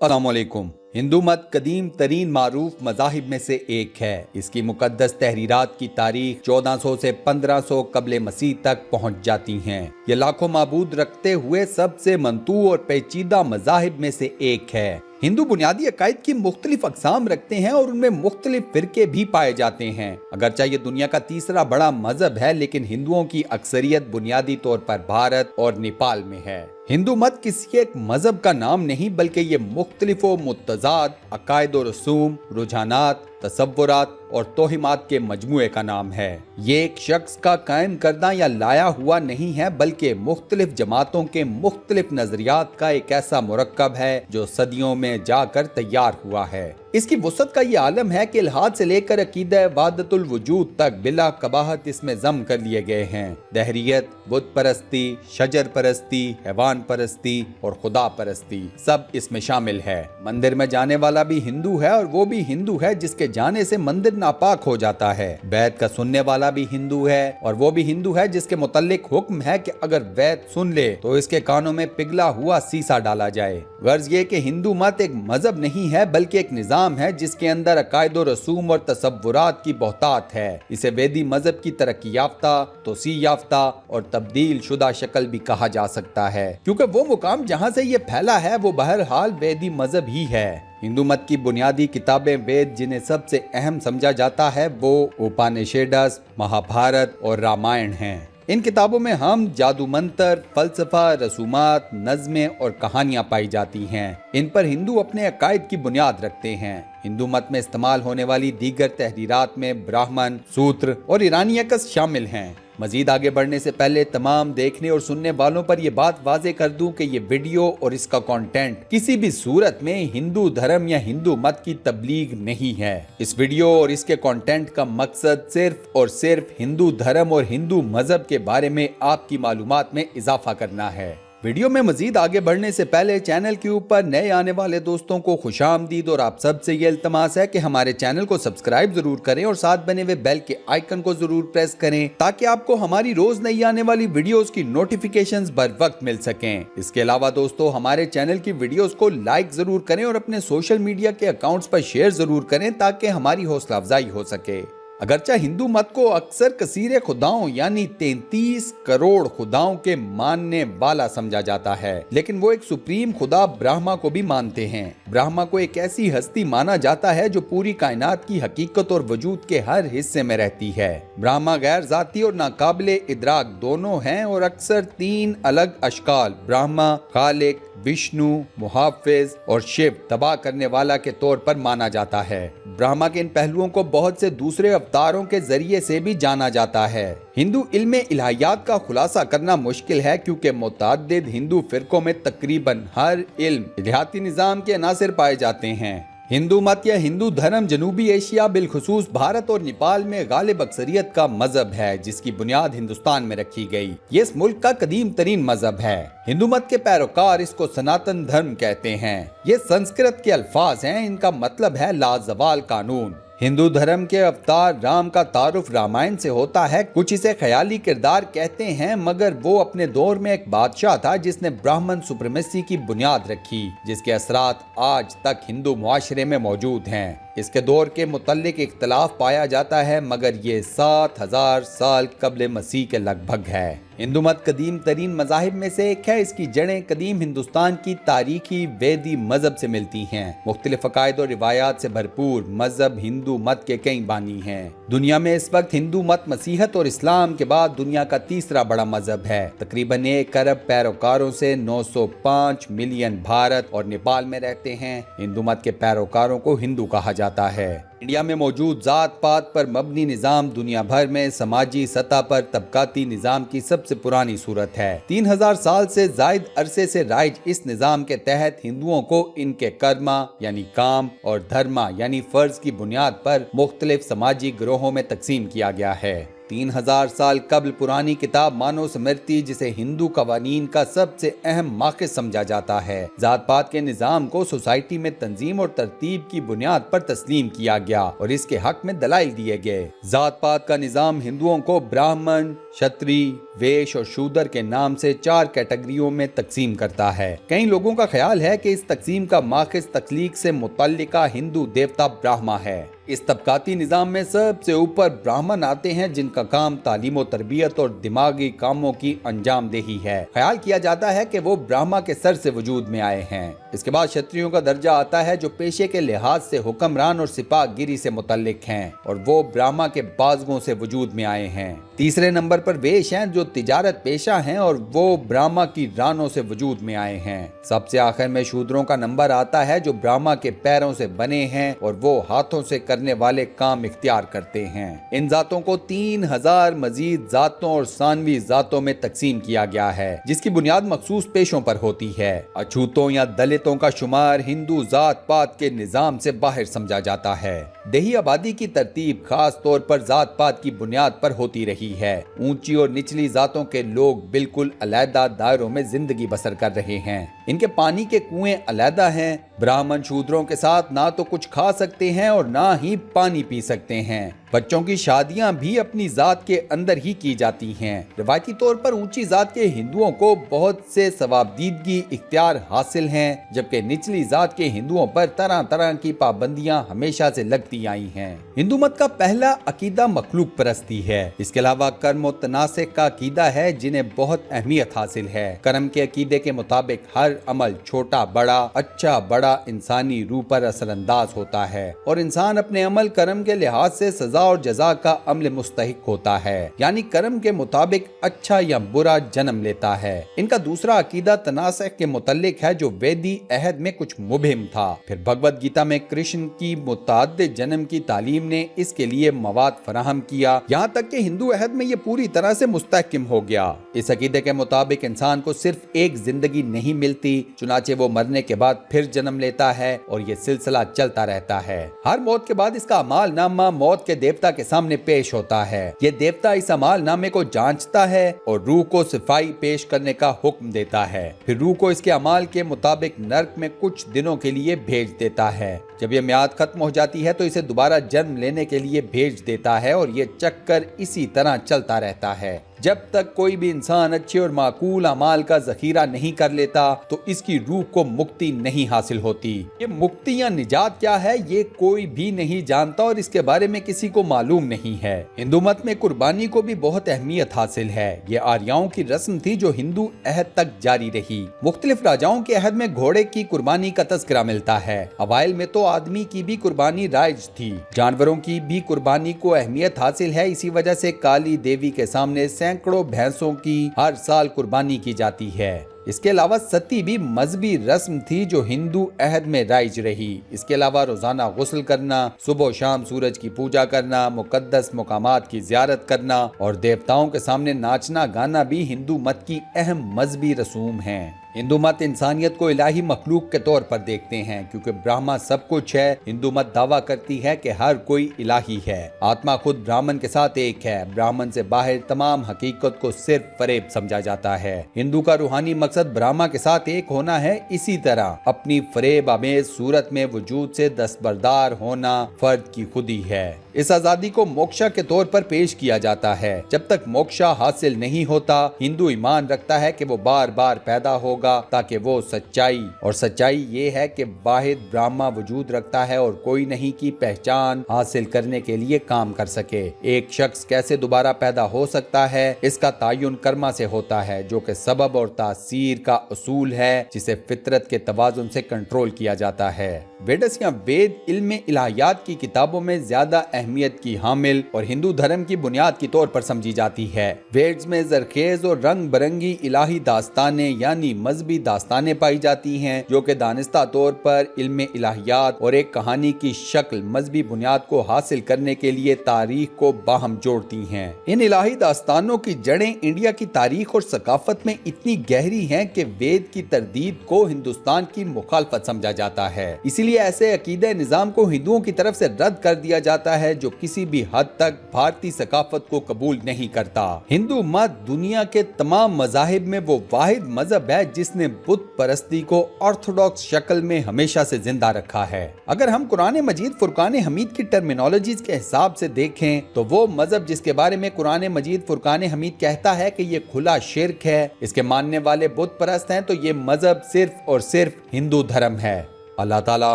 अस्सलाम वालेकुम। हिंदू मत कदीम तरीन मारूफ मज़ाहिब में से एक है। इसकी मुकद्दस तहरीरात की तारीख 1400 से 1500 कबल मसीह तक पहुंच जाती हैं। ये लाखों माबूद रखते हुए सबसे मंतू और पेचीदा मज़ाहिब में से एक है। हिंदू बुनियादी अकायद की मुख्तलिफ अक़साम रखते हैं और उनमें मुख्तलिफ फिरके भी पाए जाते हैं। अगरचे ये दुनिया का तीसरा बड़ा मजहब है, लेकिन हिंदुओं की अक्सरियत बुनियादी तौर पर भारत और नेपाल में है। हिंदू मत किसी एक मजहब का नाम नहीं, बल्कि ये मुख्तलिफ व मुतज़ाद अकायद और रसूम, रुझानात, तसव्वुरात और तोहिमात के मजमूए का नाम है। ये एक शख्स का कायम करदा या लाया हुआ नहीं है, बल्कि मुख्तलिफ जमातों के मुख्तलिफ नजरियात का एक ऐसा मुरक्कब है जो सदियों में जाकर तैयार हुआ है। इसकी वसअत का ये आलम है कि इल्हाद से लेकर अकीदा वाहदतुल वजूद तक बिला कबाहत इसमें जम कर लिए गए हैं। दहरियत, बुत परस्ती, शजर परस्ती, हैवान परस्ती और खुदा परस्ती सब इसमें शामिल है। मंदिर में जाने वाला भी हिंदू है और वो भी हिंदू है जिसके जाने से मंदिर नापाक हो जाता है। वैद का सुनने वाला भी हिंदू है और वो भी हिंदू है जिसके मुतल्लिक हुक्म है कि अगर वैद सुन ले तो इसके कानों में पिघला हुआ सीसा डाला जाए। गर्ज ये कि हिंदू मत एक मजहब नहीं है, बल्कि एक निजाम है जिसके अंदर अकायद और रसूम और तसव्वुरात की बहुतात है। इसे वेदी मजहब की तरक्की याफ्ता, तोसी याफ्ता और तब्दील शुदा शक्ल भी कहा जा सकता है, क्योंकि वो मुकाम जहाँ से ये फैला है वो बहरहाल वेदी मजहब ही है। हिंदू मत की बुनियादी किताबें वेद, जिन्हें सबसे अहम समझा जाता है, वो उपनिषद, महाभारत और रामायण हैं। इन किताबों में हम जादू मंत्र, फलसफा, रसूमात, नज़में और कहानियां पाई जाती हैं। इन पर हिंदू अपने अकायद की बुनियाद रखते हैं। हिंदू मत में इस्तेमाल होने वाली दीगर तहरीरात में ब्राह्मण, सूत्र और ईरानी अकस शामिल हैं। मजीद आगे बढ़ने से पहले तमाम देखने और सुनने वालों पर यह बात वाज़े कर दूं कि ये वीडियो और इसका कंटेंट किसी भी सूरत में हिंदू धर्म या हिंदू मत की तबलीग नहीं है। इस वीडियो और इसके कंटेंट का मकसद सिर्फ और सिर्फ हिंदू धर्म और हिंदू मजहब के बारे में आपकी मालूमात में इजाफा करना है। वीडियो में मजीद आगे बढ़ने से पहले चैनल के ऊपर नए आने वाले दोस्तों को खुशामदीद और आप सबसे ये इल्तमास है कि हमारे चैनल को सब्सक्राइब जरूर करें और साथ बने हुए बेल के आइकन को जरूर प्रेस करें, ताकि आपको हमारी रोज नई आने वाली वीडियोस की नोटिफिकेशंस बर वक्त मिल सकें। इसके अलावा दोस्तों, हमारे चैनल की वीडियोस को लाइक जरूर करें और अपने सोशल मीडिया के अकाउंट्स पर शेयर जरूर करें, ताकि हमारी हौसला अफजाई हो सके। अगरचे हिंदू मत को अक्सर कसीरे खुदाओं यानी 33 करोड़ खुदाओं के मानने वाला समझा जाता है, लेकिन वो एक सुप्रीम खुदा ब्रह्मा को भी मानते हैं। ब्रह्मा को एक ऐसी हस्ती माना जाता है जो पूरी कायनात की हकीकत और वजूद के हर हिस्से में रहती है। ब्रह्मा गैर जाती और नाकाबिले इदराक दोनों हैं और अक्सर 3 अलग अशकाल ब्रह्मा, खालिक, विष्णु, मुहाफिज और शिव, तबाह करने वाला के तौर पर माना जाता है। ब्रह्मा के इन पहलुओं को बहुत से दूसरे अवतारों के जरिए से भी जाना जाता है। हिंदू इल्म इलाहियात का खुलासा करना मुश्किल है, क्योंकि मुतअद्दिद हिंदू फिरकों में तकरीबन हर इल्म इलाहियाती निजाम के अनासिर पाए जाते हैं। हिंदू मत या हिंदू धर्म जनूबी एशिया, बिलखुसूस भारत और नेपाल में गालिब अक्सरियत का मजहब है, जिसकी बुनियाद हिंदुस्तान में रखी गई। ये इस मुल्क का कदीम तरीन मजहब है। हिंदू मत के पैरोकार इसको सनातन धर्म कहते हैं। ये संस्कृत के अल्फाज हैं, इनका मतलब है लाजवाल कानून। हिंदू धर्म के अवतार राम का तारुफ रामायण से होता है। कुछ इसे ख्याली किरदार कहते हैं, मगर वो अपने दौर में एक बादशाह था जिसने ब्राह्मण सुप्रीमेसी की बुनियाद रखी, जिसके असरात आज तक हिंदू मुआशरे में मौजूद हैं। इसके दौर के मुतल्लिक इख्तलाफ पाया जाता है, मगर ये 7000 साल कबल मसीह के लगभग है। हिंदू मत कदीम तरीन मज़ाहिब में से एक है। इसकी जड़ें कदीम हिंदुस्तान की तारीखी वेदी मजहब से मिलती हैं। मुख्तलिफ अकायद और रिवायात से भरपूर मजहब हिंदू मत के कई बानी हैं। दुनिया में इस वक्त हिंदू मत मसीहत और इस्लाम के बाद दुनिया का तीसरा बड़ा मजहब है। तकरीबन 1 अरब पैरोकारों से 905 मिलियन भारत और नेपाल में रहते हैं। हिंदू मत के पैरोकारों को हिंदू कहा जाता है। इंडिया में मौजूद जात पात पर मबनी निजाम दुनिया भर में समाजी सतह पर तबकाती निजाम की सबसे पुरानी सूरत है। 3000 साल से जायद अरसे से राइज इस निजाम के तहत हिंदुओं को इनके कर्मा यानी काम और धर्मा यानी फर्ज की बुनियाद पर मुख्तलिफ समाजी गिरोहों में तकसीम किया गया है। 3000 साल कबल पुरानी किताब मानव स्मृति, जिसे हिंदू कवानीन का सबसे अहम माखज़ समझा जाता है, जात पात के निजाम को सोसाइटी में तंजीम और तरतीब की बुनियाद पर तस्लीम किया गया और इसके हक में दलाइल दिए गए। जात पात का निजाम हिंदुओं को ब्राह्मण, क्षत्रिय, वैश्य और शूद्र के नाम से 4 कैटेगरियों में तकसीम करता है। कई लोगों का ख्याल है कि इस तकसीम का माखिज तख्लीक से मुतल्लिका हिंदू देवता ब्रह्मा है। इस तबकाती निज़ाम में सबसे ऊपर ब्राह्मण आते हैं, जिनका काम तालीम और तरबियत और दिमागी कामों की अंजामदेही है। ख्याल किया जाता है कि वो ब्रह्मा के सर से वजूद में आए हैं। इसके बाद क्षत्रियों का दर्जा आता है, जो पेशे के लिहाज से हुक्मरान और सिपाहगिरी से मुतल्लिक हैं, और वो ब्रह्मा के बाज़गों से वजूद में आए हैं। तीसरे नंबर पर वैश्य हैं, जो तिजारत पेशा हैं, और वो ब्रह्मा की रानों से वजूद में आए हैं। सबसे आखिर में शूद्रों का नंबर आता है, जो ब्रह्मा के पैरों से बने हैं और वो हाथों से करने वाले काम इख्तियार करते हैं। इन जातों को 3000 मजीद जातों और सानवी जातों में तकसीम किया गया है, जिसकी बुनियाद मखसूस पेशों पर होती है। अछूतों या दलितों का शुमार हिंदू जात पात के निजाम से बाहर समझा जाता है। देही आबादी की तरतीब खास तौर पर जात पात की बुनियाद पर होती रही है। ऊंची और निचली जातों के लोग बिल्कुल अलहदा दायरों में जिंदगी बसर कर रहे हैं। इनके पानी के कुएं अलहदा हैं। ब्राह्मण शूद्रों के साथ ना तो कुछ खा सकते हैं और ना ही पानी पी सकते हैं। बच्चों की शादियां भी अपनी जात के अंदर ही की जाती हैं। रिवायती तौर पर ऊंची जात के हिंदुओं को बहुत से सवाबदीदगी इख्तियार हासिल हैं, जबकि निचली जात के हिंदुओं पर तरह तरह की पाबंदियां हमेशा से लगती आई हैं। हिंदू मत का पहला अकीदा मखलूक परस्ती है। इसके अलावा कर्म और तनासिक का अकीदा है, जिन्हें बहुत अहमियत हासिल है। कर्म के अकीदे के मुताबिक हर अमल छोटा बड़ा, अच्छा बड़ा इंसानी रूह पर असरअंदाज होता है, और इंसान अपने अमल कर्म के लिहाज से सजा और जजा का अमल मुस्तहिक होता है, यानी कर्म के मुताबिक अच्छा या बुरा जन्म लेता है। इनका दूसरा अकीदा तनासख के मुतल्लिक है, जो वेदी अहद में कुछ मुबहिम था। फिर भगवद गीता में कृष्ण की मुतअद्दिद जन्म की तालीम ने इसके लिए मवाद फराहम किया, यहाँ तक कि हिंदू अहद में ये पूरी तरह से मुस्तहकिम हो गया। इस अकीदे के मुताबिक इंसान को सिर्फ एक जिंदगी नहीं मिलती, चुनाचे वो मरने के बाद फिर जन्म लेता है, और ये सिलसिला चलता रहता है। हर मौत के बाद इसका अमाल नामा मौत के देवता के सामने पेश होता है। ये देवता इस अमाल नामे को जांचता है और रूह को सफाई पेश करने का हुक्म देता है। फिर रूह को इसके अमाल के मुताबिक नर्क में कुछ दिनों के लिए भेज देता है। जब ये मियाद खत्म हो जाती है तो इसे दोबारा जन्म लेने के लिए भेज देता है, और ये चक्कर इसी तरह चलता रहता है। जब तक कोई भी इंसान अच्छे और माकूल अमाल का जखीरा नहीं कर लेता, तो इसकी रूह को मुक्ति नहीं हासिल होती। ये मुक्ति या निजात क्या है, ये कोई भी नहीं जानता, और इसके बारे में किसी को मालूम नहीं है। हिंदू मत में कुर्बानी को भी बहुत अहमियत हासिल है। ये आर्याओं की रस्म थी, जो हिंदू अहद तक जारी रही। मुख्तलिफ राजाओं के अहद में घोड़े की कुर्बानी का तज़किरा मिलता है। अवाइल में तो आदमी की भी कुर्बानी राइज थी। जानवरों की भी कुर्बानी को अहमियत हासिल है। इसी वजह से काली देवी के सामने सैकड़ों भैंसों की हर साल कुर्बानी की जाती है। इसके अलावा सती भी मजहबी रस्म थी, जो हिंदू अहद में राइज रही। इसके अलावा रोजाना गुस्ल करना, सुबह शाम सूरज की पूजा करना, मुकद्दस मुकामात की जियारत करना और देवताओं के सामने नाचना गाना भी हिंदू मत की अहम मजहबी रसूम हैं। हिंदू मत इंसानियत को इलाही मखलूक के तौर पर देखते हैं, क्योंकि ब्रह्मा सब कुछ है। हिंदू मत दावा करती है कि हर कोई इलाही है। आत्मा खुद ब्राह्मण के साथ एक है। ब्राह्मण से बाहर तमाम हकीकत को सिर्फ फरेब समझा जाता है। हिंदू का रूहानी मकसद ब्रह्मा के साथ एक होना है। इसी तरह अपनी फरेब आमेज सूरत में वजूद से दस्तबरदार होना फर्द की खुदी है। इस आजादी को मोक्षा के तौर पर पेश किया जाता है। जब तक मोक्षा हासिल नहीं होता, हिंदू ईमान रखता है कि वो बार बार पैदा होगा, ताकि वो सच्चाई ये है कि वाहिद ब्रह्मा वजूद रखता है और कोई नहीं की पहचान हासिल करने के लिए काम कर सके। एक शख्स कैसे दोबारा पैदा हो सकता है, इसका तायुन कर्मा से होता है, जो कि सबब और तासीर का उसूल है, जिसे फितरत के तवाजुन से कंट्रोल किया जाता है। वेदस या वेद इल्म इलाहियात की किताबों में ज्यादा अहमियत की हामिल और हिंदू धर्म की बुनियाद के तौर पर समझी जाती है। वेद्स में जरखेज और रंग बिरंगी इलाही दास्तानें यानी मजहबी दास्तानें पाई जाती हैं, जो कि दानिस्ता तौर पर इल्म इलाहियात और एक कहानी की शक्ल मजहबी बुनियाद को हासिल करने के लिए तारीख को बाहम जोड़ती हैं। इन इलाही दास्तानों की जड़ें इंडिया की तारीख और सकाफत में इतनी गहरी हैं कि वेद की तरदीद को हिंदुस्तान की मुखालफत समझा जाता है। इसीलिए لیے ایسے عقیدہ نظام کو ہندوؤں کی طرف سے رد کر دیا جاتا ہے جو کسی بھی حد تک بھارتی ثقافت کو قبول نہیں کرتا۔ ہندو مت دنیا کے تمام مذاہب میں وہ واحد مذہب ہے جس نے بت پرستی کو آرتھوڈاکس شکل میں ہمیشہ سے زندہ رکھا ہے۔ اگر ہم قرآن مجید فرقان حمید کی ٹرمینالوجیز کے حساب سے دیکھیں تو وہ مذہب جس کے بارے میں قرآن مجید فرقان حمید کہتا ہے کہ یہ کھلا شرک ہے، اس کے ماننے والے بت پرست ہیں، تو یہ مذہب صرف اور صرف ہندو دھرم ہے۔ اللہ تعالی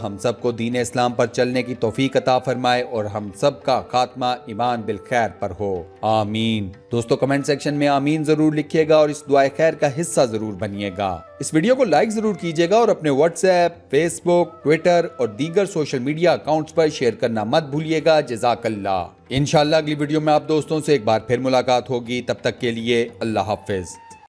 ہم سب کو دین اسلام پر چلنے کی توفیق عطا فرمائے اور ہم سب کا خاتمہ ایمان بالخیر پر ہو، آمین۔ دوستو کمنٹ سیکشن میں آمین ضرور لکھیے گا اور اس دعائے خیر کا حصہ ضرور بنیے گا۔ اس ویڈیو کو لائک ضرور کیجیے گا اور اپنے واٹس ایپ، فیس بک، ٹویٹر اور دیگر سوشل میڈیا اکاؤنٹس پر شیئر کرنا مت بھولیے گا۔ جزاک اللہ۔ انشاءاللہ اگلی ویڈیو میں آپ دوستوں سے ایک بار پھر ملاقات ہوگی، تب تک کے لیے اللہ حافظ۔